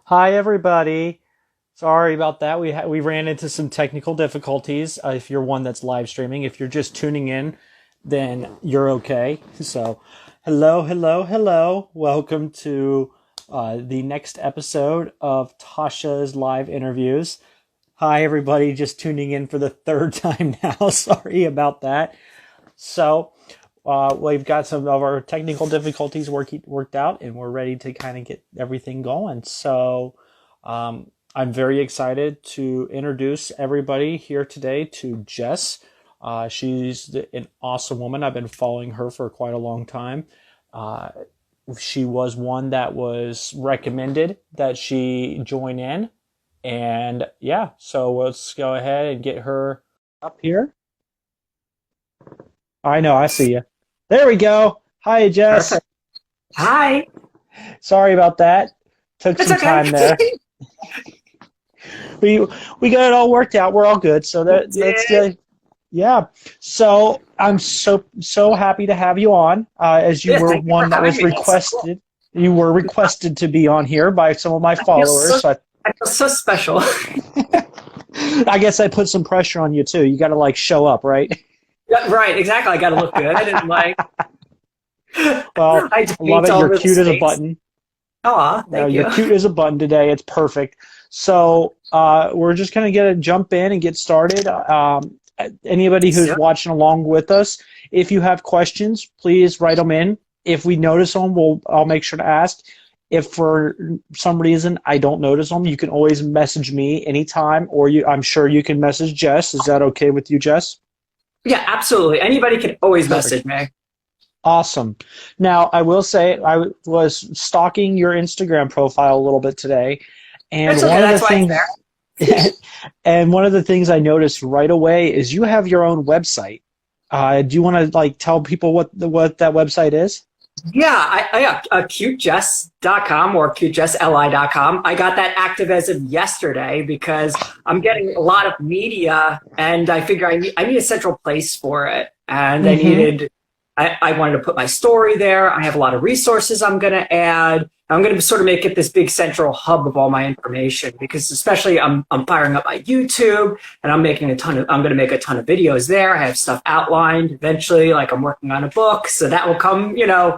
Hi, everybody. Sorry about that. We ran into some technical difficulties. If you're one that's live streaming, if you're just tuning in, then you're okay. So, hello, hello, hello. Welcome to the next episode of Tasha's live interviews. Hi, everybody. Just tuning in for the third time now. Sorry about that. So, we've got some of our technical difficulties worked out, and we're ready to kind of get everything going. So, I'm very excited to introduce everybody here today to Jess. She's an awesome woman. I've been following her for quite a long time. She was one that was recommended that she join in. And yeah, so let's go ahead and get her up here. I know, I see you. There we go. Hi, Jess. Perfect. Hi. Sorry about that. Took It's some okay. time there. We got it all worked out. We're all good. So that's good. Yeah. So I'm so happy to have you on. As you were Thank you one for that having was me. That's so cool. requested. You were requested to be on here by some of my followers. I feel so special. I guess I put some pressure on you too. You got to like show up, right? Yeah, right, exactly. I got to look good. I didn't like. Well, I I love it. You're cute as a button. Aw, thank you. You're cute as a button today. It's perfect. So we're just going to jump in and get started. Anybody who's watching along with us, if you have questions, please write them in. If we notice them, I'll make sure to ask. If for some reason I don't notice them, you can always message me anytime, or I'm sure you can message Jess. Is that okay with you, Jess? Yeah, absolutely. Anybody can always message me. Awesome. Now, I will say I was stalking your Instagram profile a little bit today, and It's okay. That's why it's there. and one of the things I noticed right away is you have your own website. Do you want to tell people what that website is? Yeah, CuteJess.com or CuteJessLI.com. I got that active as of yesterday because I'm getting a lot of media, and I figure I need a central place for it. And I wanted to put my story there. I have a lot of resources I'm going to add. I'm going to sort of make it this big central hub of all my information, because especially I'm firing up my YouTube, and I'm going to make a ton of videos there. I have stuff outlined eventually, like I'm working on a book, so that will come,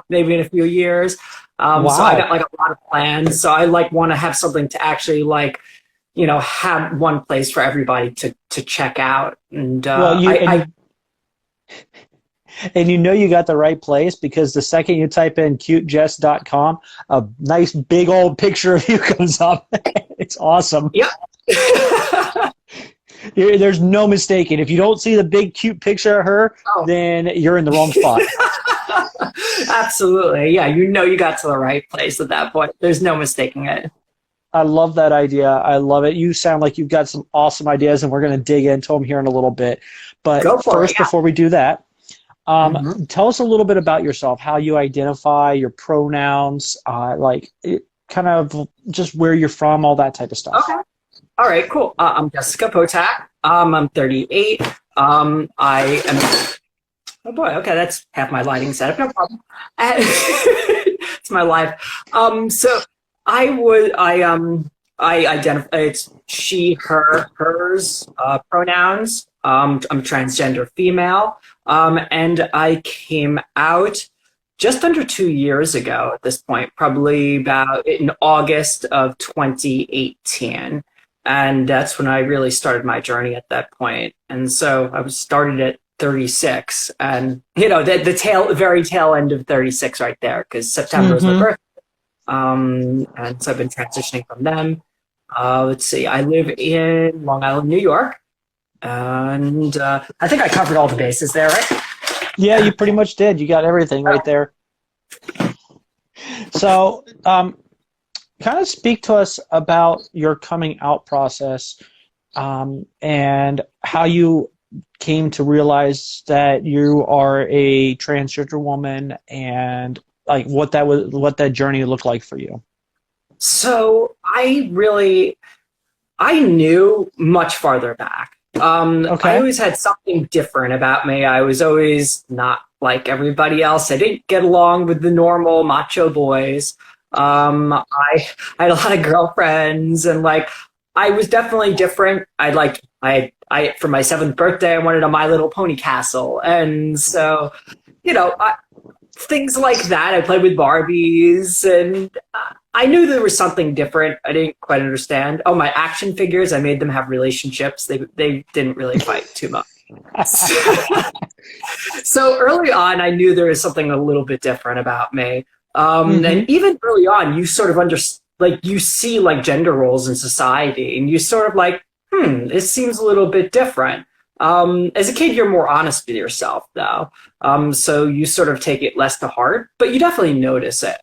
maybe in a few years. Wow. So I got a lot of plans. So I want to have something to actually have one place for everybody to check out. And and you got the right place, because the second you type in CuteJess.com, a nice big old picture of you comes up. It's awesome. Yep. There's no mistaking. If you don't see the big cute picture of her, then you're in the wrong spot. Absolutely. Yeah, you got to the right place at that point. There's no mistaking it. I love that idea. I love it. You sound like you've got some awesome ideas, and we're going to dig into them here in a little bit. But first, before we do that, tell us a little bit about yourself, how you identify, your pronouns, kind of just where you're from, all that type of stuff. Okay. All right, cool. I'm Jessica Potak. I'm 38. I am. Oh boy. Okay, that's half my lighting setup. No problem. It's my life. So I identify, it's she, her, hers pronouns. I'm transgender female. And I came out just under 2 years ago at this point, probably about in August of 2018. And that's when I really started my journey at that point. And so I was started at 36, and the very tail end of 36 right there, because September is my birthday. And so I've been transitioning from them. Let's see, I live in Long Island, New York. And I think I covered all the bases there, right? Yeah, you pretty much did. You got everything right there. So, kind of speak to us about your coming out process, and how you came to realize that you are a transgender woman, and what that journey looked like for you. So I knew much farther back. I always had something different about me. I was always not like everybody else. I didn't get along with the normal macho boys. I had a lot of girlfriends, and like I was definitely different. I for my 7th birthday, I wanted a My Little Pony castle, and so you know, things like that. I played with Barbies, and I knew there was something different. I didn't quite understand. Oh, my action figures, I made them have relationships. They didn't really fight too much. So early on, I knew there was something a little bit different about me. And even early on, you sort of like you see like gender roles in society, and you sort of like, it seems a little bit different. As a kid, you're more honest with yourself, though. So you sort of take it less to heart, but you definitely notice it.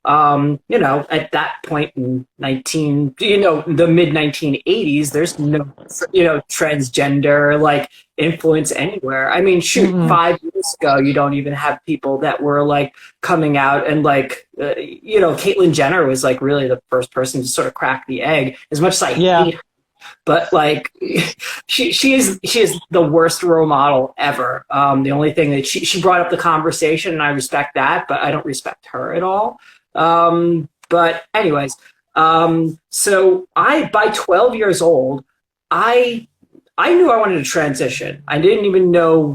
At that point in the mid 1980s, there's no, transgender like influence anywhere. I mean, shoot, 5 years ago, you don't even have people that were like coming out and like, Caitlyn Jenner was like really the first person to sort of crack the egg. As much as I hate her, but like she is the worst role model ever. The only thing that she brought up the conversation, and I respect that, but I don't respect her at all. But anyways, so by 12 years old, I knew I wanted to transition. I didn't even know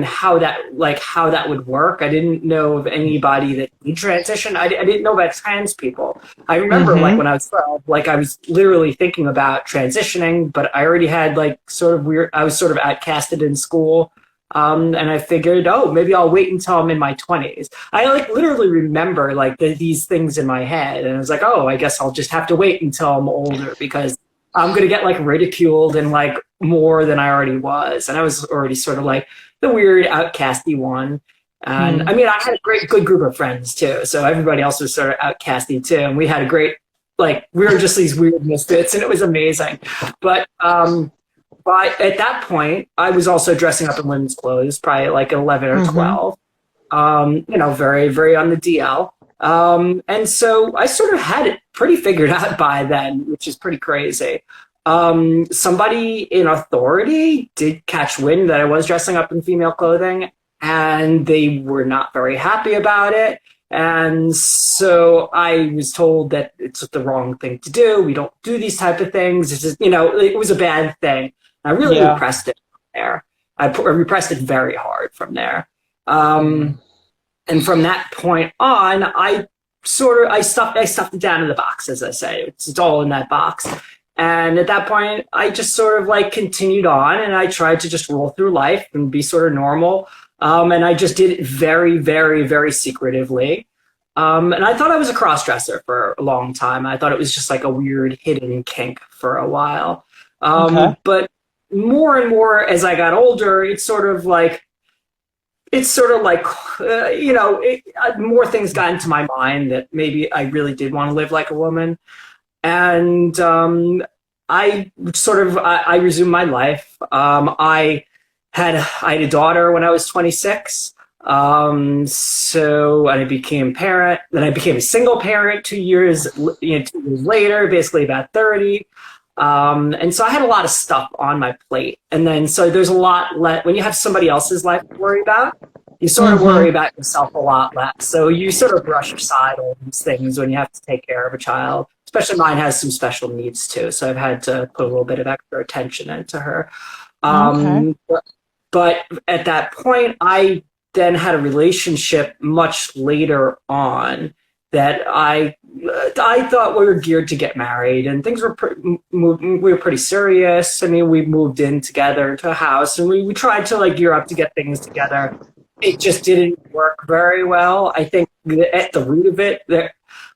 how that would work. I didn't know of anybody that would transition. I didn't know about trans people. I remember like when I was 12, like I was literally thinking about transitioning, but I already had like I was sort of outcasted in school. And I figured, maybe I'll wait until I'm in my 20s. I like literally remember like these things in my head, and I was like, I guess I'll just have to wait until I'm older because I'm going to get like ridiculed and like more than I already was. And I was already sort of like the weird outcasty one. And I mean, I had a good group of friends too. So everybody else was sort of outcasty too. And we had a great, like, we were just these weird misfits, and it was amazing. But at that point, I was also dressing up in women's clothes, probably like 11 or 12, very, very on the DL. And so I sort of had it pretty figured out by then, which is pretty crazy. Somebody in authority did catch wind that I was dressing up in female clothing, and they were not very happy about it. And so I was told that it's the wrong thing to do. We don't do these type of things. It's just, it was a bad thing. I really repressed it from there. I repressed it very hard from there. And from that point on, I stuffed it down in the box, as I say. It's all in that box. And at that point, I just sort of like continued on, and I tried to just roll through life and be sort of normal. And I just did it very, very, very secretively. And I thought I was a cross-dresser for a long time. I thought it was just like a weird hidden kink for a while. But more and more as I got older, more things got into my mind that maybe I really did want to live like a woman. And I resumed my life. I had a daughter when I was 26. So I became a parent. Then I became a single parent 2 years, 2 years later, basically about 30. And so I had a lot of stuff on my plate. And then, so there's a lot when you have somebody else's life to worry about, you sort of worry about yourself a lot less. So you sort of brush aside all these things when you have to take care of a child. Especially mine has some special needs too. So I've had to put a little bit of extra attention into her. But at that point, I then had a relationship much later on that I thought we were geared to get married, and things were we were pretty serious. I mean, we moved in together into a house, and we tried to like gear up to get things together. It just didn't work very well. I think at the root of it,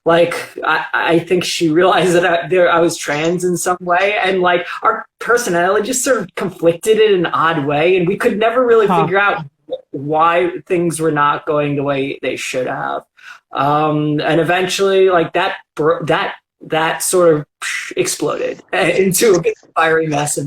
I think she realized that I was trans in some way, and like our personality just sort of conflicted in an odd way, and we could never really figure out why things were not going the way they should have. And eventually, like that sort of exploded into a big fiery mess,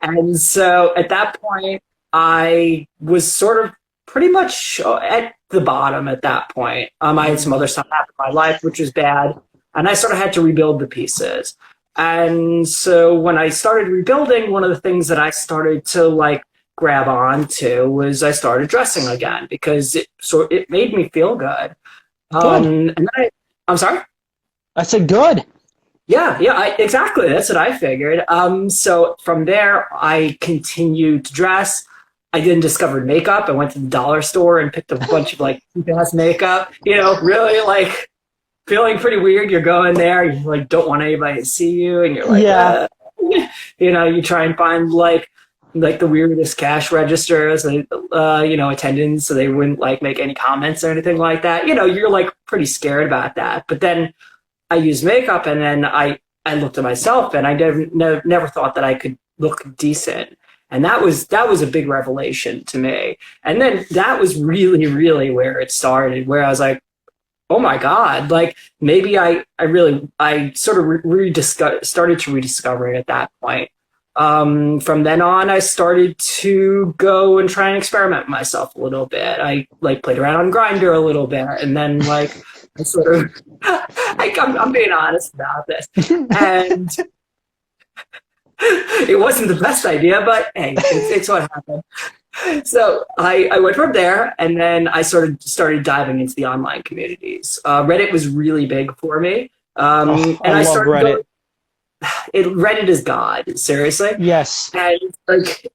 and so at that point, I was sort of pretty much at the bottom at that point. I had some other stuff happen in my life, which was bad, and I sort of had to rebuild the pieces. And so when I started rebuilding, one of the things that I started to like grab on was I started dressing again, because it made me feel good. And I'm sorry? I said good. Yeah, yeah, exactly. That's what I figured. So from there, I continued to dress. I then discovered makeup. I went to the dollar store and picked a bunch of like cheap-ass makeup. Really like feeling pretty weird. You're going there, you like don't want anybody to see you, and you're like, Yeah. you try and find like the weirdest cash registers and attendants, so they wouldn't like make any comments or anything like that. You're like pretty scared about that. But then I used makeup, and then I looked at myself, and I never thought that I could look decent. And that was a big revelation to me. And then that was really, really where it started, where I was like, oh my God, like maybe I sort of started to rediscover it at that point. From then on, I started to go and try and experiment with myself a little bit. I like played around on Grindr a little bit, and then like I sort of, I'm being honest about this, and it wasn't the best idea, but hey, it's what happened. So I went from there, and then I started diving into the online communities. Reddit was really big for me, and I love Reddit. Reddit is God, seriously. Yes. And like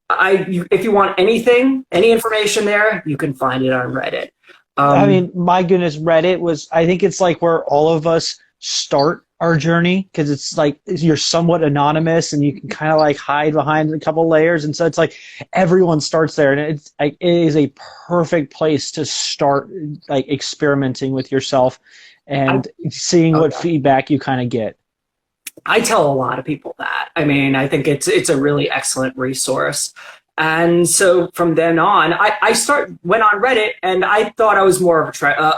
if you want anything, any information there, you can find it on Reddit. I mean, my goodness, Reddit I think it's like where all of us start our journey, because it's like you're somewhat anonymous and you can kind of like hide behind a couple layers. And so it's like everyone starts there, and it's like it is a perfect place to start like experimenting with yourself and seeing what feedback you kind of get. I tell a lot of people that. I mean, I think it's a really excellent resource. And so from then on, I went on Reddit, and I thought I was more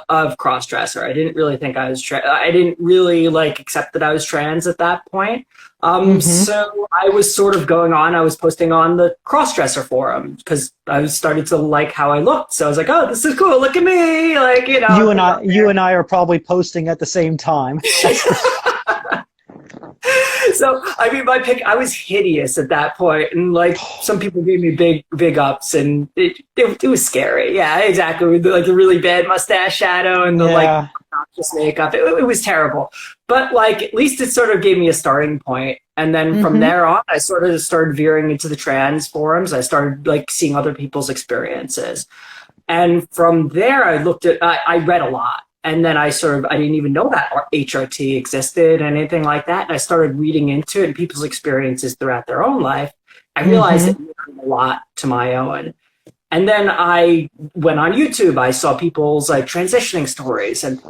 of cross-dresser. I didn't really think I was I didn't really like accept that I was trans at that point. So I was sort of going on. I was posting on the cross-dresser forum because I started to like how I looked. So I was like, oh, this is cool. Look at me, like You and I are probably posting at the same time. So, I mean, I was hideous at that point, and like some people gave me big ups, and it was scary. Yeah, exactly. With like the really bad mustache shadow and the like obnoxious makeup. It was terrible. But like at least it sort of gave me a starting point. And then from there on, I sort of started veering into the trans forums. I started like seeing other people's experiences. And from there, I read a lot. And then I didn't even know that HRT existed and anything like that. And I started reading into it and people's experiences throughout their own life. I realized it mattered a lot to my own. And then I went on YouTube. I saw people's like transitioning stories, and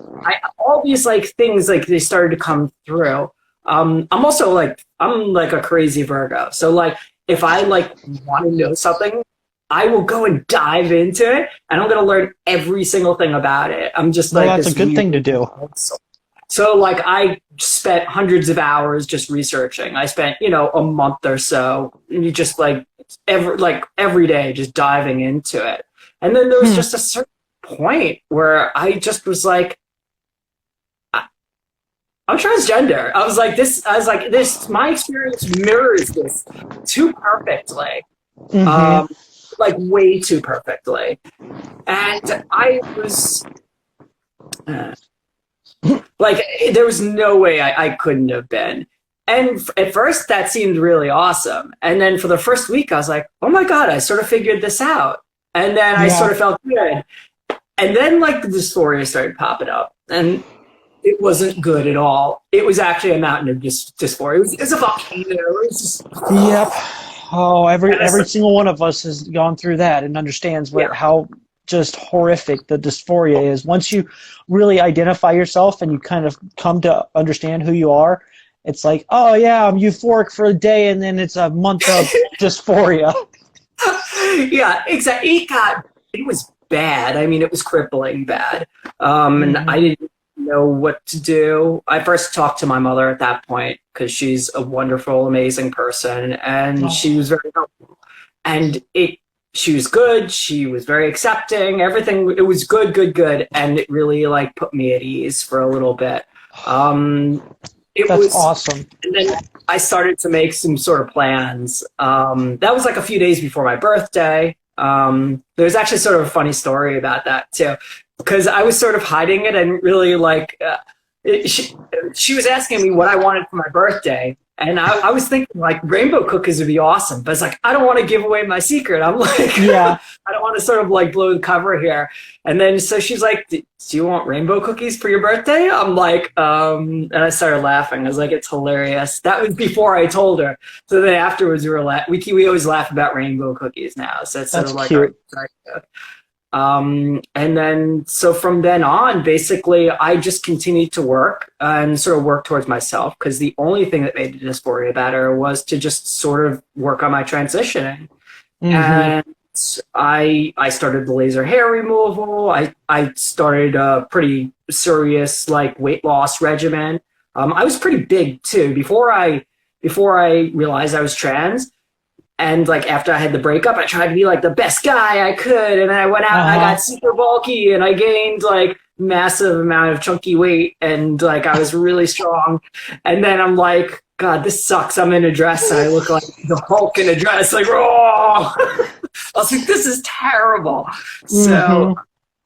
all these like things like they started to come through. I'm also like, I'm like a crazy Virgo. So like if I like want to know something, I will go and dive into it, and I'm going to learn every single thing about it. I'm just like, that's a good thing to do. So like I spent hundreds of hours just researching. I spent, a month or so, and you just like every day just diving into it. And then there was just a certain point where I just was like, I'm transgender. I was like, this, my experience mirrors this too perfectly. Like way too perfectly. And I was like, there was no way I couldn't have been. And at first that seemed really awesome. And then for the first week I was like, oh my God, I sort of figured this out. And then I sort of felt good. And then like the dysphoria started popping up, and it wasn't good at all. It was actually a mountain of dysphoria. It was a volcano. It was just... Yep. Oh, every single one of us has gone through that and understands how just horrific the dysphoria is. Once you really identify yourself and you kind of come to understand who you are, it's like, oh yeah, I'm euphoric for a day, and then it's a month of dysphoria. Yeah, exactly. It was bad. I mean, it was crippling bad. And I didn't know what to do. I first talked to my mother at that point because she's a wonderful, amazing person, and she was very helpful. And she was good. She was very accepting. Everything, it was good. And it really like put me at ease for a little bit. That's awesome. And then I started to make some sort of plans. That was like a few days before my birthday. There's actually sort of a funny story about that too, because I was sort of hiding it and really like, she was asking me what I wanted for my birthday. And I was thinking like rainbow cookies would be awesome, but it's like, I don't want to give away my secret. I'm like, Yeah. I don't want to sort of like blow the cover here. And then so she's like, do you want rainbow cookies for your birthday? I'm like, and I started laughing. I was like, it's hilarious. That was before I told her. So then afterwards we always laugh about rainbow cookies now. So it's sort That's of like cute. and then so from then on, basically, I just continued to work and sort of work towards myself because the only thing that made the dysphoria better was to just sort of work on my transitioning. And I started the laser hair removal. I started a pretty serious like weight loss regimen. I was pretty big too before I realized I was trans. And like after I had the breakup, I tried to be like the best guy I could, and then I went out and I got super bulky, and I gained like massive amount of chunky weight, and like I was really strong. And then I'm like, God, this sucks. I'm in a dress, and I look like the Hulk in a dress, like, oh. I was like, this is terrible. So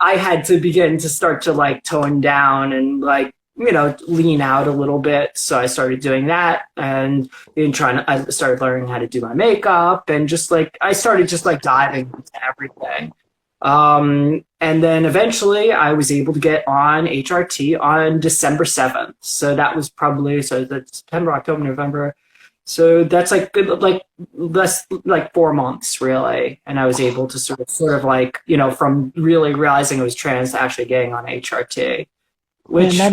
I had to begin to start to like tone down and like, you know, lean out a little bit. So I started doing that, and I started learning how to do my makeup, and just like I started just like diving into everything. And then eventually I was able to get on HRT on December 7th. So that was probably that's September, October, November. So that's like good, like less like 4 months really. And I was able to sort of like, you know, from really realizing I was trans to actually getting on HRT. And that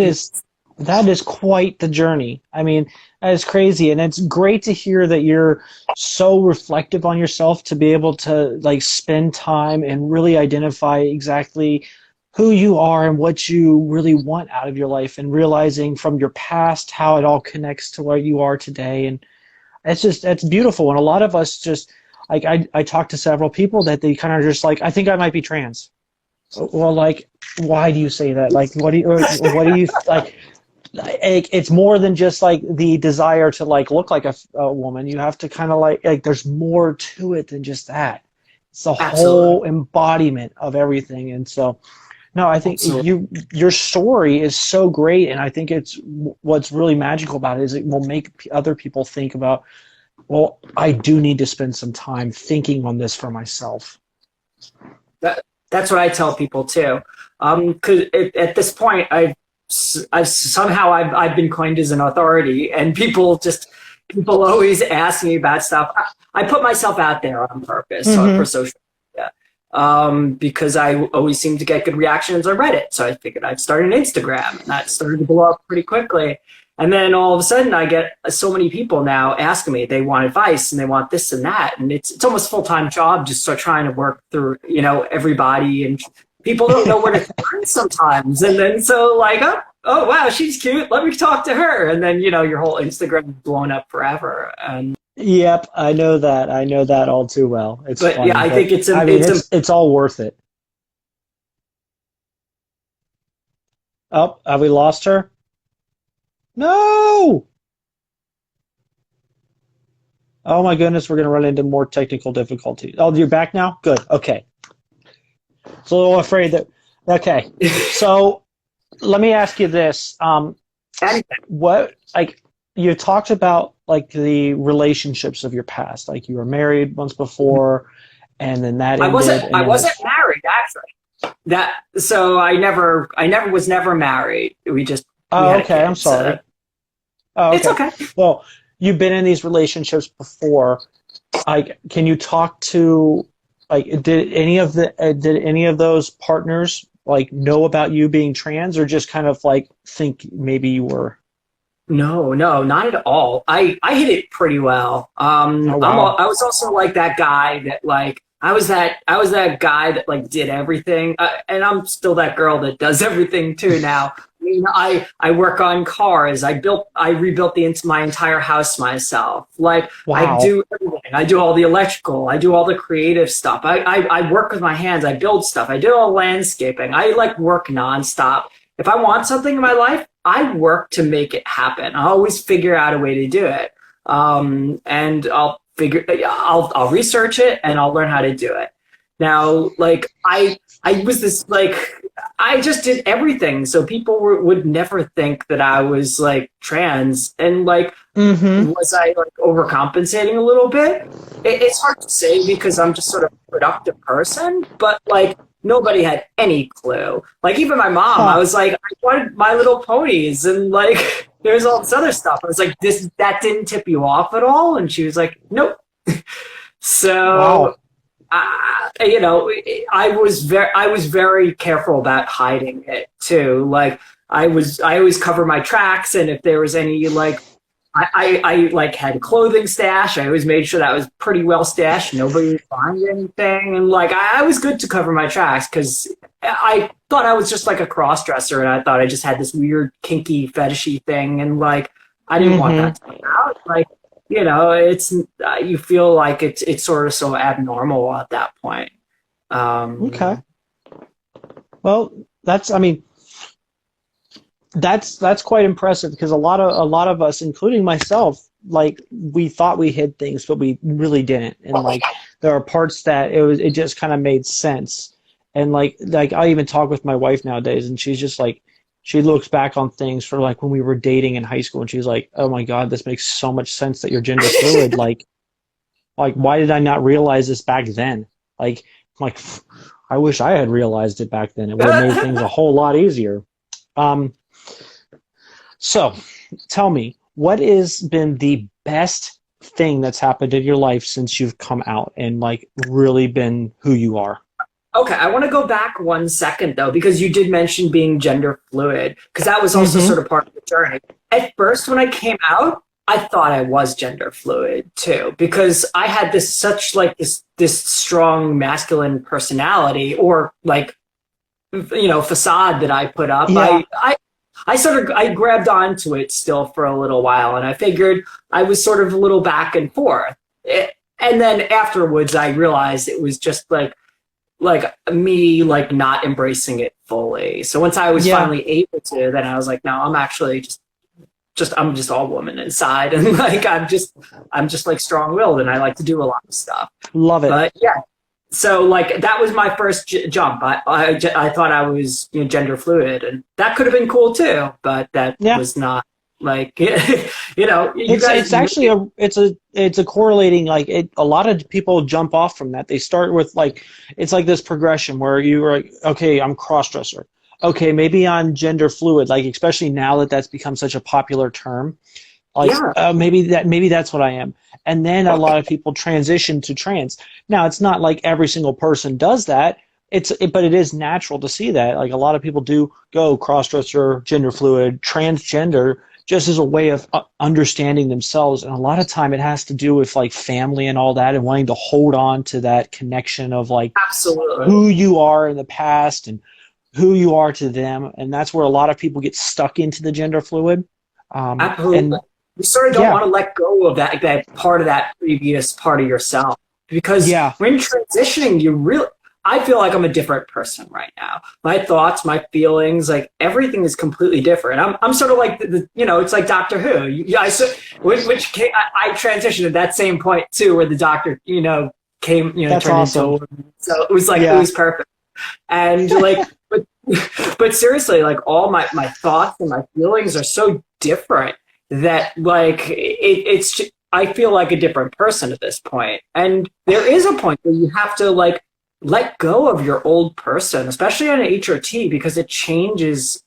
is quite the journey. I mean, that is crazy, and it's great to hear that you're so reflective on yourself to be able to like spend time and really identify exactly who you are and what you really want out of your life, and realizing from your past how it all connects to where you are today. And that's beautiful. And a lot of us just like I talked to several people that they kind of just like, I think I might be trans. Well, like, why do you say that? Like, what do you like? It's more than just like the desire to like look like a woman. You have to kind of like there's more to it than just that. It's the whole embodiment of everything. And so, no, I think your story is so great, and I think it's what's really magical about it is it will make other people think about, well, I do need to spend some time thinking on this for myself. That's what I tell people too. Because at this point, I've been coined as an authority, and people always ask me about stuff. I put myself out there on purpose for social media because I always seem to get good reactions on Reddit. So I figured I'd start an Instagram, and that started to blow up pretty quickly. And then all of a sudden I get so many people now asking me, they want advice and they want this and that. And it's almost a full-time job just start trying to work through, you know, everybody, and people don't know where to turn sometimes. And then so like, oh wow, she's cute. Let me talk to her. And then, you know, your whole Instagram is blown up forever. And yep, I know that. I know that all too well. It's but funny, yeah, I think it's all worth it. Oh, have we lost her? No! Oh my goodness, we're going to run into more technical difficulties. Oh, you're back now? Good. Okay. So a little afraid that. Okay. So let me ask you this. What, like, you talked about like the relationships of your past, like you were married once before, and then that ended. I wasn't married actually. So I was never married. We just. Oh, okay. I'm sorry. Oh, okay. It's okay. Well, you've been in these relationships before. Like, can you talk to, like, did any of those partners like know about you being trans, or just kind of like think maybe you were? No, not at all. I hit it pretty well. Oh, wow. I was also like that guy that like. I was that guy that like did everything, and I'm still that girl that does everything too now. I mean, I work on cars. I rebuilt my entire house myself. Like, wow. I do everything. I do all the electrical. I do all the creative stuff. I work with my hands. I build stuff. I do all landscaping. I like work nonstop. If I want something in my life, I work to make it happen. I always figure out a way to do it. And I'll research it and I'll learn how to do it. Now, like I was this like I just did everything, so people would never think that I was like trans. And like, Mm-hmm. was I like overcompensating a little bit? It's hard to say because I'm just sort of a productive person, but like nobody had any clue. Like even my mom, I Huh. was like, I wanted My Little Ponies, and like there's all this other stuff. I was like, this that didn't tip you off at all, and she was like, nope. So Wow. you know, I was very careful about hiding it too. Like I always cover my tracks, and if there was any like I like had clothing stash. I always made sure that was pretty well stashed. Nobody would find anything, and like I was good to cover my tracks because I thought I was just like a cross dresser, and I thought I just had this weird kinky fetishy thing, and like I didn't want Mm-hmm. that to come out. Like you know, it's you feel like it's sort of so abnormal at that point. Okay. Um, Well, I mean, that's quite impressive because a lot of us, including myself, like we thought we hid things, but we really didn't. And like there are parts that it just kind of made sense. And like I even talk with my wife nowadays, and she's just like she looks back on things for like when we were dating in high school, and she's like, "Oh my God, this makes so much sense that you're gender fluid." Like why did I not realize this back then? Like I wish I had realized it back then. It would have made things a whole lot easier. Um, so tell me, what has been the best thing that's happened in your life since you've come out and like really been who you are? Okay, I want to go back 1 second though, because you did mention being gender fluid, because that was also Mm-hmm. sort of part of the journey. At first, when I came out, I thought I was gender fluid too, because I had this strong masculine personality, or like facade that I put up. Yeah. I sort of I grabbed onto it still for a little while, and I figured I was sort of a little back and forth. And then afterwards, I realized it was just like me like not embracing it fully. So once I was Yeah. finally able to, then I was like, no, I'm actually just I'm just all woman inside, and like I'm just like strong willed, and I like to do a lot of stuff. Love it. But yeah, so like that was my first jump. I thought I was gender fluid, and that could have been cool too, but that Yeah. was not like you guys. It's actually it's a correlating like a lot of people jump off from that. They start with like it's like this progression where you're like, okay, I'm crossdresser. Okay, maybe I'm gender fluid, like especially now that that's become such a popular term. Like Yeah. maybe that's what I am. And then a lot of people transition to trans. Now it's not like every single person does that. But it is natural to see that. Like a lot of people do go crossdresser, gender fluid, transgender, just as a way of understanding themselves. And a lot of time it has to do with like family and all that, and wanting to hold on to that connection of like Absolutely. who you are in the past and who you are to them. And that's where a lot of people get stuck into the gender fluid. Absolutely. And You sort of don't yeah, want to let go of that part of that previous part of yourself, because yeah, when transitioning, I feel like I'm a different person right now. My thoughts, my feelings, like everything is completely different. I'm sort of like it's like Doctor Who. I transitioned at that same point too, where the Doctor came that's turned into a awesome. woman. So it was like it Yeah. was perfect. And like but seriously, like all my thoughts and my feelings are so different that like I feel like a different person at this point. And there is a point where you have to like let go of your old person, especially on an HRT, because it changes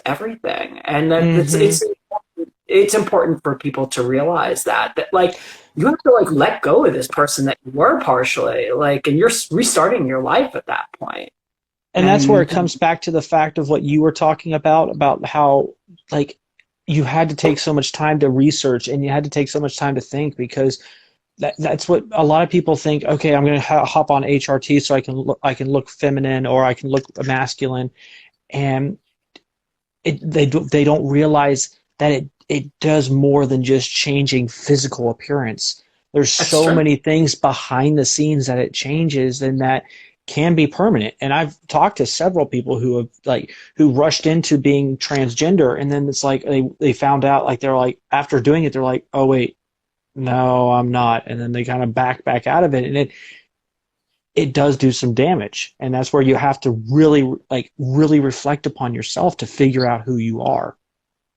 everything. And that Hmm. it's important for people to realize that like you have to like let go of this person that you were partially like, and you're restarting your life at that point. And that's where it And comes back to the fact of what you were talking about how like you had to take so much time to research and you had to take so much time to think because that's what a lot of people think. Okay, I'm going to hop on HRT so I can look feminine or I can look masculine, and they don't realize that it does more than just changing physical appearance. There's that's so true. many things behind the scenes that it changes and that can be permanent. And I've talked to several people who have like who rushed into being transgender and then it's like they found out like they're like after doing it they're like, oh wait, no, I'm not. And then they kind of back out of it. And it does do some damage. And that's where you have to really reflect upon yourself to figure out who you are.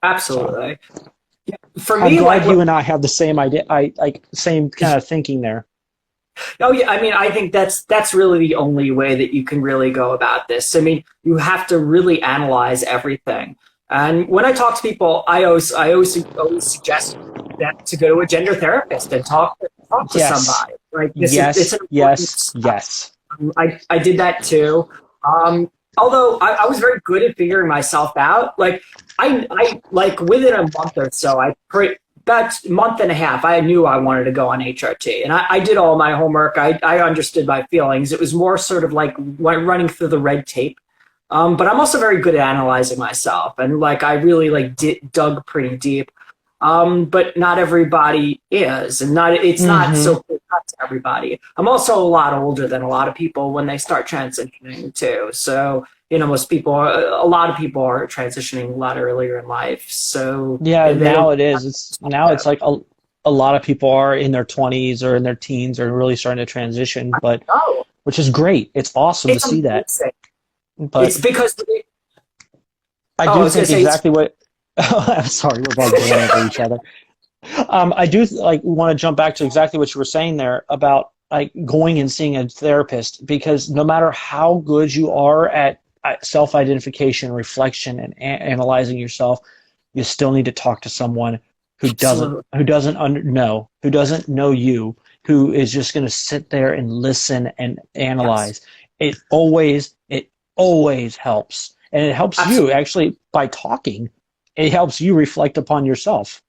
So Absolutely. For I'm me, like, glad you and I have the same idea, same kind of thinking there. oh yeah, I mean, I think that's really the only way that you can really go about this. I mean, you have to really analyze everything. And when I talk to people, I always suggest that to go to a gender therapist and talk to Yes, somebody. Like it's yes, an important yes, step. yes. I did that too. Although I was very good at figuring myself out. Like I like within a month or so, about a month and a half, I knew I wanted to go on HRT, and I did all my homework. I understood my feelings. It was more sort of like running through the red tape. But I'm also very good at analyzing myself, and like I really like dug pretty deep. But not everybody is, and it's not Hmm. so clear cut to everybody. I'm also a lot older than a lot of people when they start transitioning too. So a lot of people are transitioning a lot earlier in life. So Yeah, they now don't it is. It's have like a lot of people are in their 20s or in their teens are really starting to transition, but oh, which is great. It's awesome to it's see that. amazing. But It's because I I do was gonna think say it's exactly what I'm sorry, we're both going over each other. I do like want to jump back to exactly what you were saying there about like going and seeing a therapist because no matter how good you are at self-identification, reflection, and analyzing yourself, you still need to talk to someone absolutely who doesn't know you, who is just going to sit there and listen and yes, analyze. It always helps, and it helps you absolutely. actually by talking. It helps you reflect upon yourself.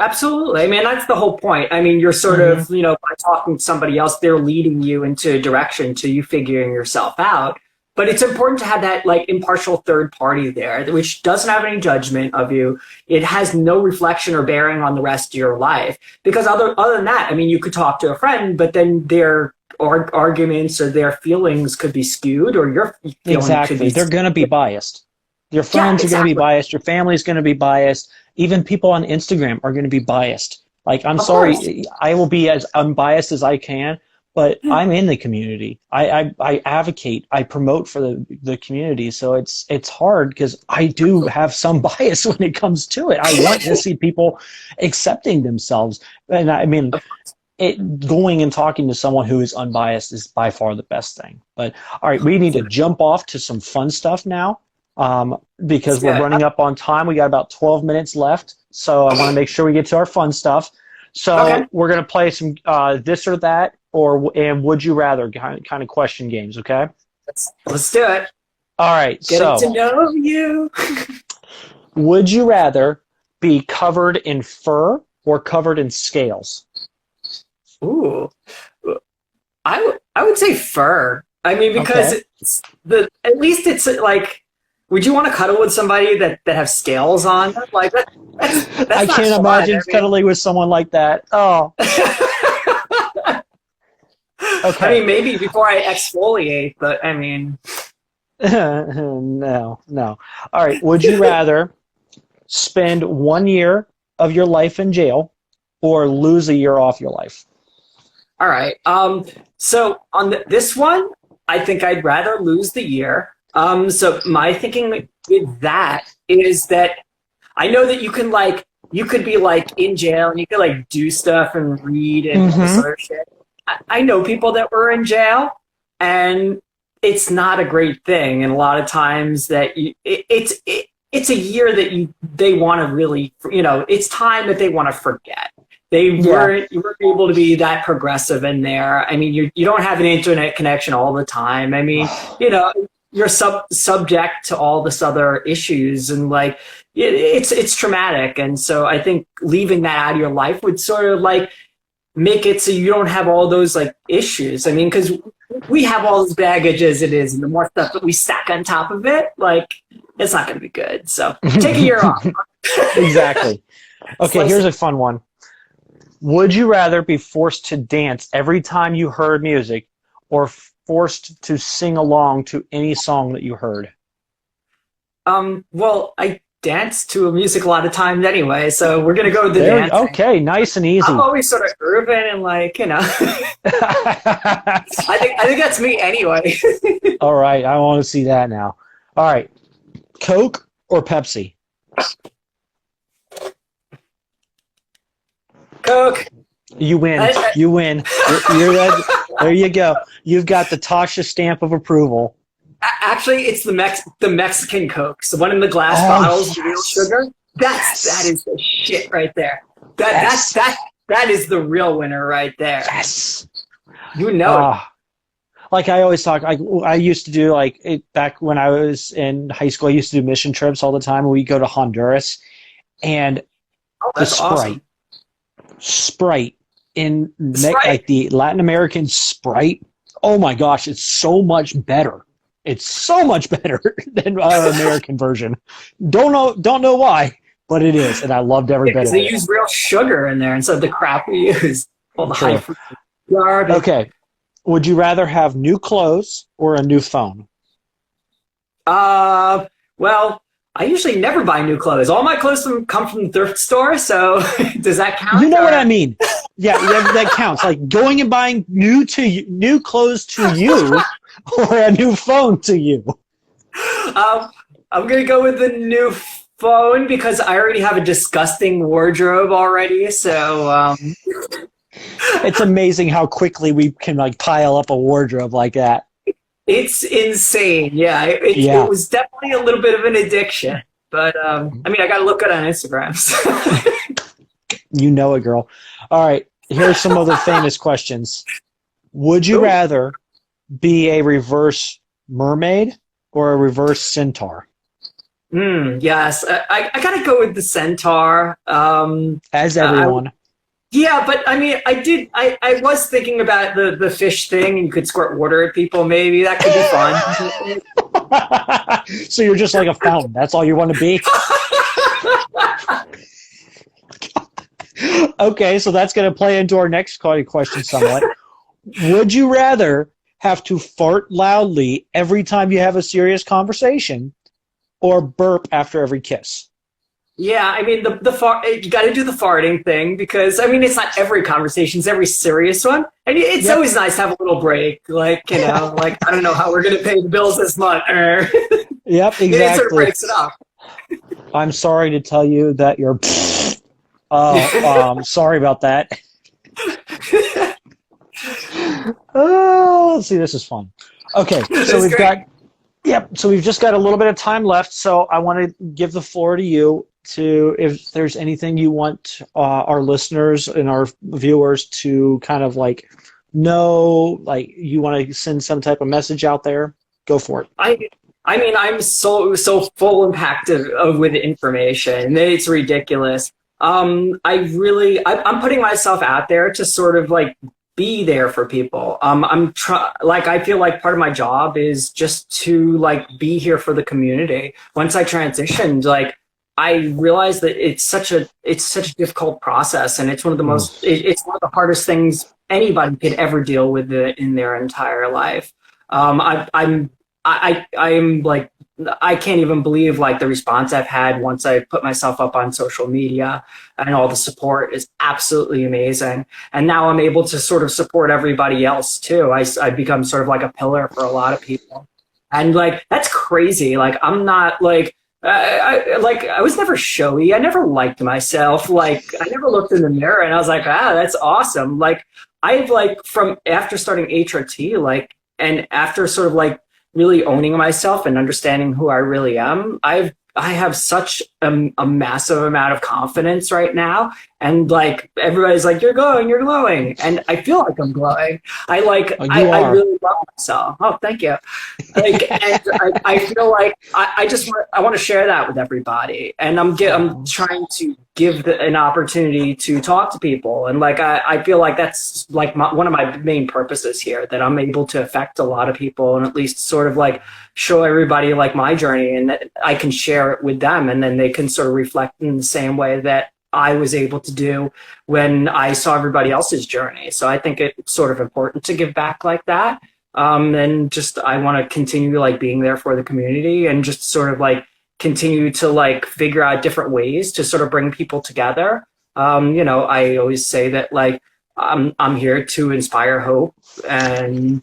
Absolutely. I mean, that's the whole point. I mean, you're sort Hmm. of, by talking to somebody else, they're leading you into a direction to you figuring yourself out. But it's important to have that like impartial third party there, which doesn't have any judgment of you. It has no reflection or bearing on the rest of your life. Because other than that, I mean, you could talk to a friend, but then their arguments or their feelings could be skewed, or your feeling could Exactly. be. They're going to be biased. Your Yeah, friends are going to be exactly. biased. Your family's going to be biased. Even people on Instagram are going to be biased. Like, I'm Of course. sorry, I will be as unbiased as I can, but I'm in the community. I advocate, I promote for the community. So it's hard because I do have some bias when it comes to it. I want to see people accepting themselves. And I mean, going and talking to someone who is unbiased is by far the best thing. But all right, we need to jump off to some fun stuff now because we're Yeah. running up on time. We got about 12 minutes left, so I want to make sure we get to our fun stuff. Okay. So we're gonna play some this or that and would you rather kind of question games. Okay. Let's do it. All right. Getting So to know you. would you rather be covered in fur or covered in scales? Ooh, I would say fur. I mean, because Okay. it's at least it's like, would you want to cuddle with somebody that have scales on them? Like that's I not can't fun. imagine cuddling with someone like that. Oh, I okay. mean, maybe before I exfoliate, but I mean, No, no. All right. Would you rather spend 1 year of your life in jail or lose a year off your life? all right. So on this one, I think I'd rather lose the year. So my thinking with that is that I know that you could be like in jail and you could like do stuff and read and all this Mm-hmm. other shit. I know people that were in jail, and it's not a great thing. And a lot of times that it's a year that they want to really, it's time that they want to forget. Yeah. You weren't able to be that progressive in there. I mean, you don't have an internet connection all the time. I mean, you know, you're subject to all this other issues, and like it's traumatic. And so I think leaving that out of your life would sort of like make it so you don't have all those like issues. I mean, because we have all this baggage as it is, and the more stuff that we stack on top of it, like it's not going to be good. So take a year off. Exactly. Okay, Slice here's it. a fun one. Would you rather be forced to dance every time you heard music or forced to sing along to any song that you heard? Well, dance to music a lot of times anyway, so we're gonna go with the There, dancing. okay, nice and easy. I'm always sort of urban and like, I think that's me anyway. All right, I want to see that now. All right, Coke or Pepsi? Coke. You win. You win. There you go. You've got the Tasha stamp of approval. Actually, it's the Mexican Cokes, the one in the glass bottles, yes. real sugar. That is the shit right there. That is the real winner right there. Yes. You know it. Like I always talk, I used to do back when I was in high school, I used to do mission trips all the time. We go to Honduras, and the Sprite in like the Latin American Sprite. Oh my gosh, it's so much better. It's so much better than our American version. Don't know why, but it is, and I loved every bit of it. They use real sugar in there instead of the crap we use. All the high fruit garbage. Okay. Would you rather have new clothes or a new phone? Well, I usually never buy new clothes. All my clothes come from the thrift store, so does that count? You know what I mean? Yeah, that counts. Like going and buying new clothes to you or a new phone to you. I'm gonna go with the new phone because I already have a disgusting wardrobe already. So it's amazing how quickly we can pile up a wardrobe like that. It's insane. Yeah, it was definitely a little bit of an addiction. But I mean, I got to look good on Instagram. So. You know it, girl. All right, here's some other famous questions. Would you rather be a reverse mermaid or a reverse centaur? Yes, I got to go with the centaur. As everyone. Yeah, but I mean, I was thinking about the fish thing, and you could squirt water at people, maybe. That could be fun. So you're just like a fountain. That's all you want to be? Okay, so that's going to play into our next question somewhat. Would you rather have to fart loudly every time you have a serious conversation or burp after every kiss? Yeah, I mean, the fart, you got to do the farting thing because, I mean, it's not every conversation, it's every serious one. And it's always nice to have a little break. Like, like, I don't know how we're going to pay the bills this month. Yep, exactly. It sort of breaks it up. I'm sorry to tell you that you're... sorry about that. Oh, let's see, this is fun. Okay, so we've just got a little bit of time left, so I want to give the floor to you if there's anything you want our listeners and our viewers to kind of know, you want to send some type of message out there, go for it. I mean, I'm so full and packed with information. It's ridiculous. I'm putting myself out there to sort of be there for people. I feel like part of my job is just to be here for the community. Once I transitioned, I realized that it's such a difficult process, and it's one of the it's one of the hardest things anybody could ever deal with in their entire life. I can't even believe the response I've had once I put myself up on social media, and all the support is absolutely amazing. And now I'm able to sort of support everybody else too. I've become sort of like a pillar for a lot of people, and that's crazy. I'm not I was never showy. I never liked myself. I never looked in the mirror and I was like, that's awesome. I've from after starting HRT, and after sort of really owning myself and understanding who I really am, I have such a massive amount of confidence right now. And everybody's you're glowing. And I feel like I'm glowing. I really love myself. Oh, thank you. And I feel I want to share that with everybody. And I'm trying to give an opportunity to talk to people. And I feel like that's one of my main purposes here, that I'm able to affect a lot of people and at least sort of show everybody my journey, and that I can share it with them, and then they can sort of reflect in the same way that I was able to do when I saw everybody else's journey. So I think it's sort of important to give back like that. And just I want to continue being there for the community, and just sort of continue to like figure out different ways to sort of bring people together. You know, I always say that like I'm here to inspire hope and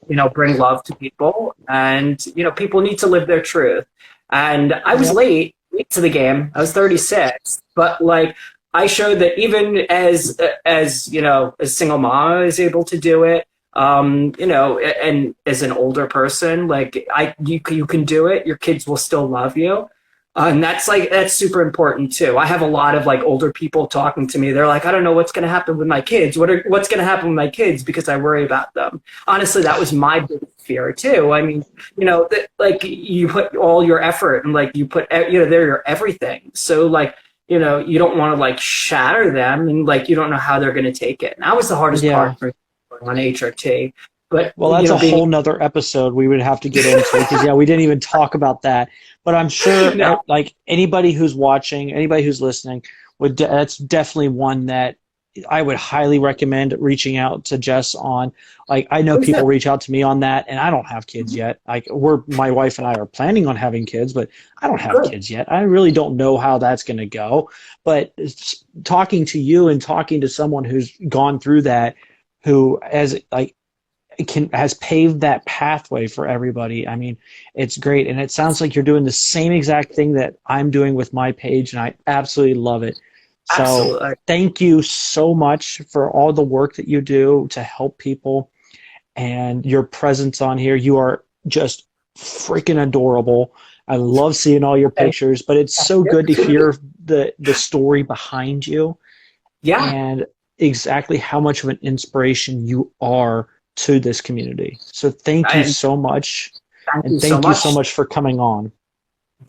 you know, bring love to people, and you know, people need to live their truth. And I was late to the game. I was 36, but like I showed that even as you know, as single mom, I was able to do it. You know, and as an older person, like you can do it. Your kids will still love you. And that's super important too. I have a lot of like older people talking to me. They're like, I don't know what's going to happen with my kids. What's going to happen with my kids because I worry about them. Honestly, that was my biggest fear too. I mean, you know, like you put all your effort and like you put, you know, they're your everything. So like, you know, you don't want to like shatter them and like you don't know how they're going to take it. And that was the hardest part for on HRT. But well, that's a whole nother episode we would have to get into because we didn't even talk about that. But I'm sure like anybody who's watching, anybody who's listening, that's definitely one that I would highly recommend reaching out to Jess on. Like I know people reach out to me on that, and I don't have kids yet. Like my wife and I are planning on having kids, but I don't have kids yet. I really don't know how that's going to go. But talking to you and talking to someone who's gone through that, who has paved that pathway for everybody. I mean, it's great. And it sounds like you're doing the same exact thing that I'm doing with my page, and I absolutely love it. So thank you so much for all the work that you do to help people and your presence on here. You are just freaking adorable. I love seeing all your pictures, but it's so good to hear the story behind you. Yeah. And exactly how much of an inspiration you are to this community. So thank you so much. Thank you so much for coming on.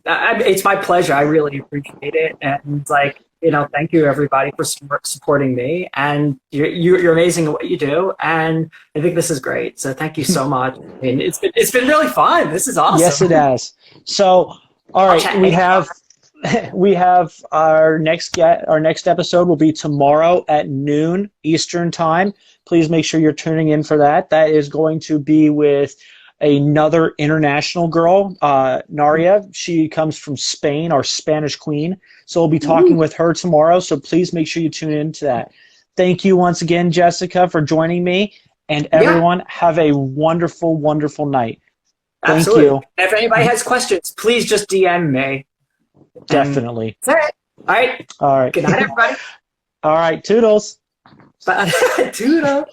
It's my pleasure. I really appreciate it. And like, you know, thank you everybody for supporting me. And you're amazing at what you do. And I think this is great. So thank you so much. I mean, it's been really fun. This is awesome. Yes, it has. So, all right, we have our next episode will be tomorrow at noon Eastern time. Please make sure you're tuning in for that. That is going to be with another international girl, Naria. She comes from Spain, our Spanish queen. So we'll be talking with her tomorrow. So please make sure you tune in to that. Thank you once again, Jessica, for joining me. And everyone, have a wonderful, wonderful night. Absolutely. Thank you. If anybody has questions, please just DM me. Definitely. That's it. All right. All right. Good night, everybody. All right. Toodles. Bye. Toodles.